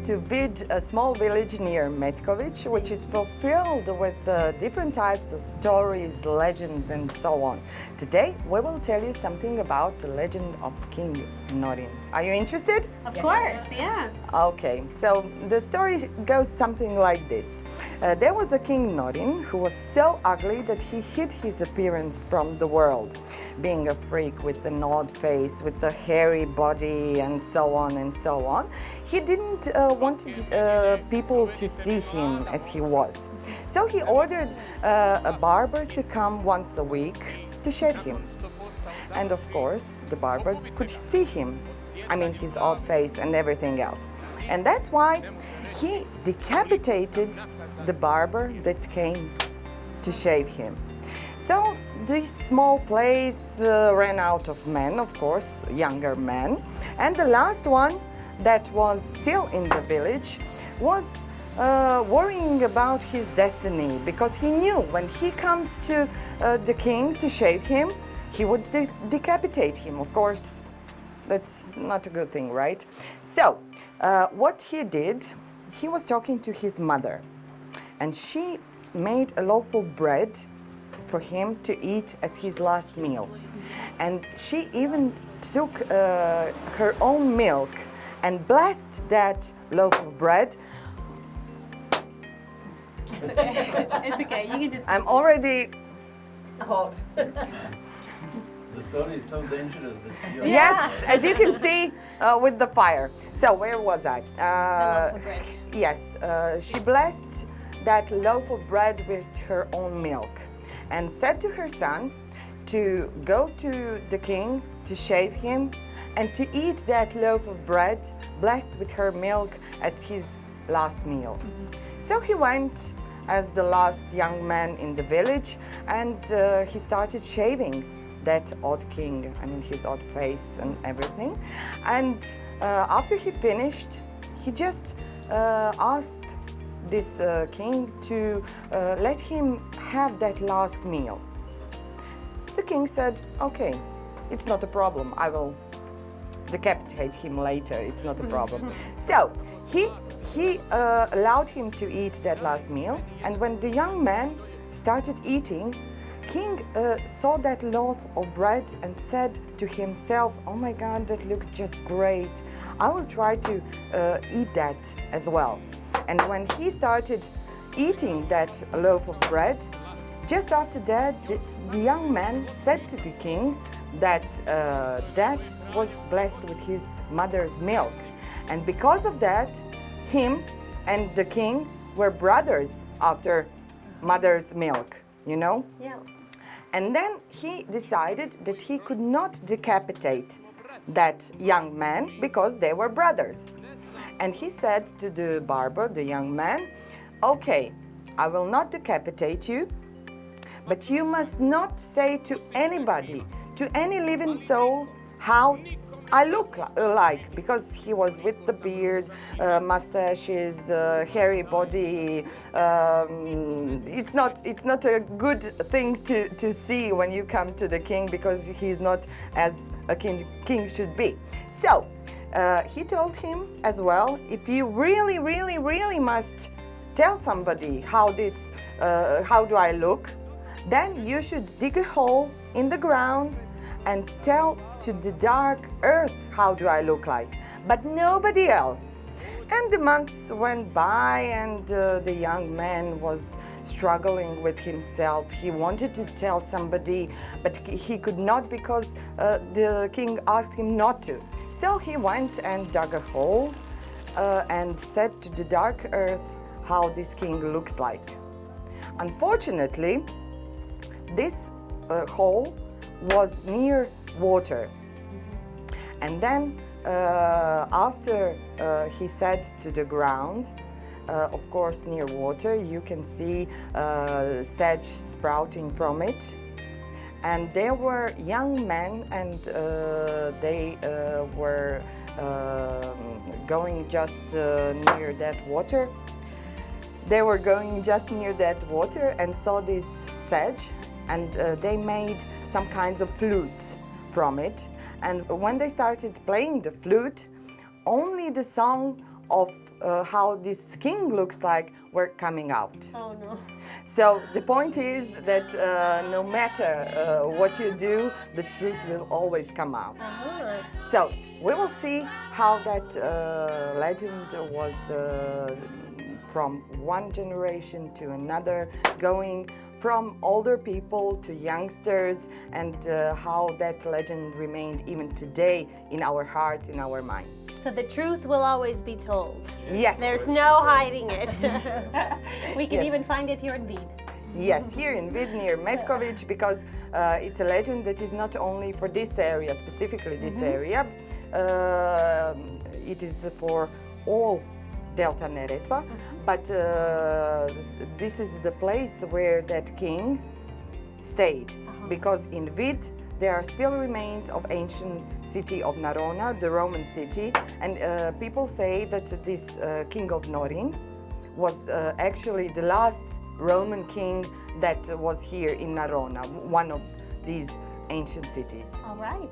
to vid a small village near Metkovic, which is fulfilled with different types of stories, legends, and so on. Today, we will tell you something about the legend of King Norin. Are you interested? Of course, yeah. Okay, so the story goes something like this. There was a King Norin who was so ugly that he hid his appearance from the world. Being a freak with the gnawed face, with the hairy body, and so on and so on, he didn't want people to see him as he was. So he ordered a barber to come once a week to shave him. And of course, the barber could see him. I mean, his odd face and everything else. And that's why he decapitated the barber that came to shave him. So this small place ran out of men, of course, younger men. And the last one that was still in the village was worrying about his destiny, because he knew when he comes to the king to shave him, he would decapitate him. Of course, that's not a good thing, right? So what he did, he was talking to his mother, and she made a loaf of bread for him to eat as his last meal. And she even took her own milk and blessed that loaf of bread. It's okay. It's okay. You can just. I'm already hot. The story is so dangerous that you Yes, as you can see with the fire. So where was I? loaf of bread. Yes, she blessed that loaf of bread with her own milk and said to her son to go to the king to shave him and to eat that loaf of bread blessed with her milk as his last meal. Mm-hmm. So he went as the last young man in the village, and he started shaving that odd king, I mean his odd face and everything. And after he finished, he just asked this king to let him have that last meal. The king said, okay, it's not a problem, I will decapitate him later, it's not a problem. So he allowed him to eat that last meal, and when the young man started eating, King saw that loaf of bread and said to himself, oh my God, that looks just great. I will try to eat that as well. And when he started eating that loaf of bread, just after that, the young man said to the king that that was blessed with his mother's milk. And because of that, him and the king were brothers after mother's milk, you know? Yeah. And then he decided that he could not decapitate that young man because they were brothers. And he said to the barber, the young man, okay, I will not decapitate you, but you must not say to anybody, to any living soul, how I look like, because he was with the beard, mustaches, hairy body. It's not a good thing to see when you come to the king, because he's not as a king should be. So he told him as well, if you really must tell somebody how do I look, then you should dig a hole in the ground and tell to the dark earth how do I look like, but nobody else. And the months went by, and the young man was struggling with himself. He wanted to tell somebody, but he could not, because the king asked him not to. So he went and dug a hole and said to the dark earth how this king looks like. Unfortunately, this hole was near water. And then after he said to the ground, of course near water, you can see sedge sprouting from it. And there were young men, and they were going just near that water. They were going just near that water and saw this sedge, and they made some kinds of flutes from it. And when they started playing the flute, only the song of how this king looks like were coming out. Oh no. So the point is that no matter what you do, the truth will always come out. Uh-huh. So we will see how that legend was from one generation to another, going from older people to youngsters, and how that legend remained even today in our hearts, in our minds. So the truth will always be told. Yes. There's no hiding it. We can Yes. even find it here in Vid. Yes, here in Vid near Metković, because it's a legend that is not only for this area, specifically this area, it is for all Delta Neretva, but this is the place where that king stayed, because in Vid there are still remains of ancient city of Narona, the Roman city, and people say that this king of Norin was actually the last Roman king that was here in Narona, one of these ancient cities. All right.